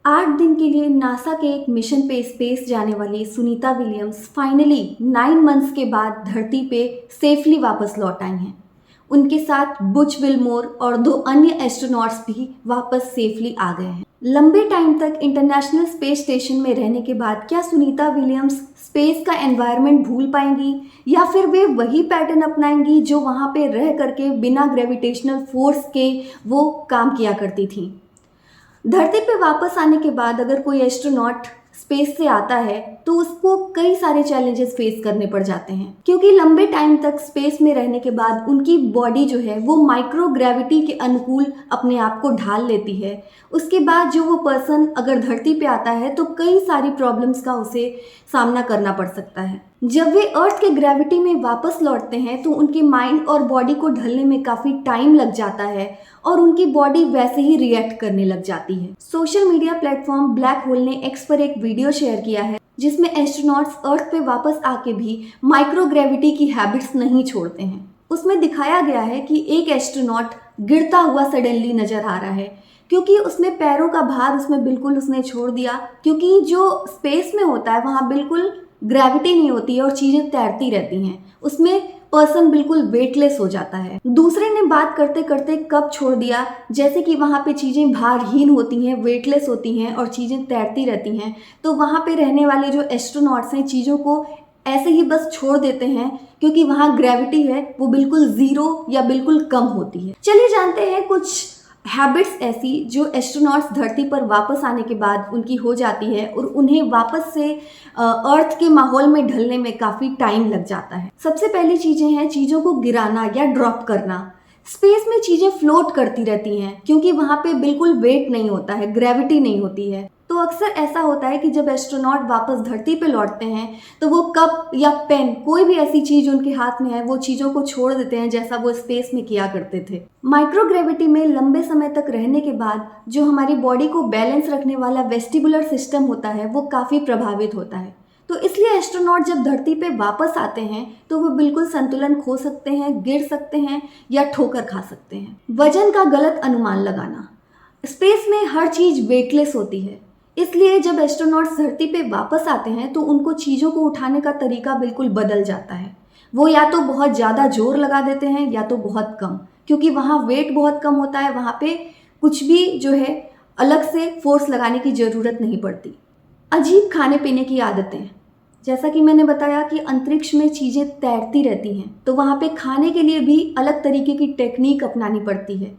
8 दिन के लिए नासा के एक मिशन पे स्पेस जाने वाली सुनीता विलियम्स फाइनली 9 मंथ्स के बाद धरती पे सेफली वापस लौट आई हैं। उनके साथ बुच विल्मोर और 2 अन्य एस्ट्रोनॉट्स भी वापस सेफली आ गए हैं। लंबे टाइम तक इंटरनेशनल स्पेस स्टेशन में रहने के बाद क्या सुनीता विलियम्स स्पेस का एनवायरनमेंट भूल पाएंगी या फिर वे वही पैटर्न अपनाएंगी जो वहाँ पे रह करके बिना ग्रेविटेशनल फोर्स के वो काम किया करती थी। धरती पे वापस आने के बाद अगर कोई एस्ट्रोनॉट स्पेस से आता है तो उसको कई सारे चैलेंजेस फेस करने पड़ जाते हैं, क्योंकि लंबे टाइम तक स्पेस में रहने के बाद उनकी बॉडी जो है वो माइक्रो ग्रेविटी के अनुकूल अपने आप को ढाल लेती है। उसके बाद जो वो पर्सन अगर धरती पे आता है तो कई सारी प्रॉब्लम्स का उसे सामना करना पड़ सकता है। जब वे अर्थ के ग्रेविटी में वापस लौटते हैं तो उनके माइंड और बॉडी को ढलने में काफ़ी टाइम लग जाता है और उनकी बॉडी वैसे ही रिएक्ट करने लग जाती है। Social media platform black hole ने एक्स पर एक वीडियो शेयर किया है जिसमें एस्ट्रोनॉट्स अर्थ पे वापस आके भी माइक्रोग्रेविटी की हैबिट्स नहीं छोड़ते हैं। उसमें दिखाया गया है कि एक एस्ट्रोनॉट गिरता हुआ सडनली नजर आ रहा है क्योंकि उसने पैरों का भार उसमें बिल्कुल उसने छोड़ दिया, क्योंकि जो स्पेस में होता है वहाँ बिल्कुल ग्रेविटी नहीं होती है और चीज़ें तैरती रहती हैं, उसमें पर्सन बिल्कुल वेटलेस हो जाता है। दूसरे ने बात करते करते कब छोड़ दिया, जैसे कि वहाँ पे चीज़ें भारहीन होती हैं, वेटलेस होती हैं और चीज़ें तैरती रहती हैं, तो वहाँ पे रहने वाले जो एस्ट्रोनॉट्स हैं चीज़ों को ऐसे ही बस छोड़ देते हैं क्योंकि वहाँ ग्रेविटी है वो बिल्कुल ज़ीरो या बिल्कुल कम होती है। चलिए जानते हैं कुछ हैबिट्स ऐसी जो एस्ट्रोनॉट्स धरती पर वापस आने के बाद उनकी हो जाती है और उन्हें वापस से अर्थ के माहौल में ढलने में काफ़ी टाइम लग जाता है। सबसे पहली चीज़ें हैं चीज़ों को गिराना या ड्रॉप करना। स्पेस में चीज़ें फ्लोट करती रहती हैं क्योंकि वहाँ पे बिल्कुल वेट नहीं होता है, ग्रेविटी नहीं होती है। तो अक्सर ऐसा होता है कि जब एस्ट्रोनॉट वापस धरती पे लौटते हैं तो वो कप या पेन कोई भी ऐसी चीज़ उनके हाथ में है वो चीज़ों को छोड़ देते हैं जैसा वो स्पेस में किया करते थे। माइक्रोग्रेविटी में लंबे समय तक रहने के बाद जो हमारी बॉडी को बैलेंस रखने वाला वेस्टिबुलर सिस्टम होता है वो काफ़ी प्रभावित होता है। तो इसलिए एस्ट्रोनॉट जब धरती पे वापस आते हैं तो वो बिल्कुल संतुलन खो सकते हैं, गिर सकते हैं या ठोकर खा सकते हैं। वजन का गलत अनुमान लगाना। स्पेस में हर चीज़ वेटलेस होती है, इसलिए जब एस्ट्रोनॉट्स धरती पे वापस आते हैं तो उनको चीज़ों को उठाने का तरीका बिल्कुल बदल जाता है। वो या तो बहुत ज़्यादा जोर लगा देते हैं या तो बहुत कम, क्योंकि वहाँ वेट बहुत कम होता है, वहाँ पे कुछ भी जो है अलग से फोर्स लगाने की ज़रूरत नहीं पड़ती। अजीब खाने पीने की आदतें। जैसा कि मैंने बताया कि अंतरिक्ष में चीज़ें तैरती रहती हैं तो वहाँ पे खाने के लिए भी अलग तरीके की टेक्निक अपनानी पड़ती है।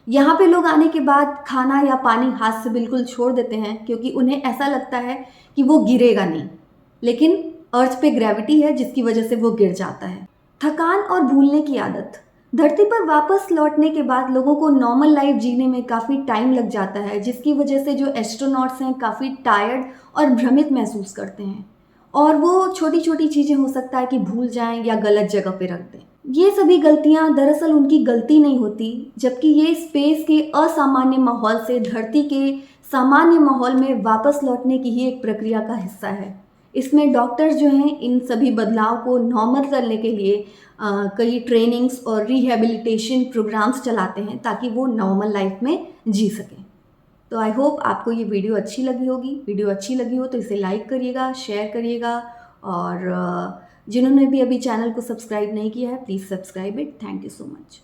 यहाँ पे लोग आने के बाद खाना या पानी हाथ से बिल्कुल छोड़ देते हैं क्योंकि उन्हें ऐसा लगता है कि वो गिरेगा नहीं, लेकिन अर्थ पे ग्रेविटी है जिसकी वजह से वो गिर जाता है। थकान और भूलने की आदत। धरती पर वापस लौटने के बाद लोगों को नॉर्मल लाइफ जीने में काफ़ी टाइम लग जाता है, जिसकी वजह से जो एस्ट्रोनॉट्स हैं काफ़ी टायर्ड और भ्रमित महसूस करते हैं और वो छोटी छोटी चीज़ें हो सकता है कि भूल जाएं या गलत जगह पे रख दें। ये सभी गलतियां दरअसल उनकी गलती नहीं होती, जबकि ये स्पेस के असामान्य माहौल से धरती के सामान्य माहौल में वापस लौटने की ही एक प्रक्रिया का हिस्सा है। इसमें डॉक्टर्स जो हैं इन सभी बदलाव को नॉर्मल करने के लिए कई ट्रेनिंग्स और रिहेबिलिटेशन प्रोग्राम्स चलाते हैं ताकि वो नॉर्मल लाइफ में जी सकें। तो आई होप आपको ये वीडियो अच्छी लगी होगी। वीडियो अच्छी लगी हो तो इसे लाइक करिएगा, शेयर करिएगा और जिन्होंने भी अभी चैनल को सब्सक्राइब नहीं किया है please subscribe it. Thank you so much.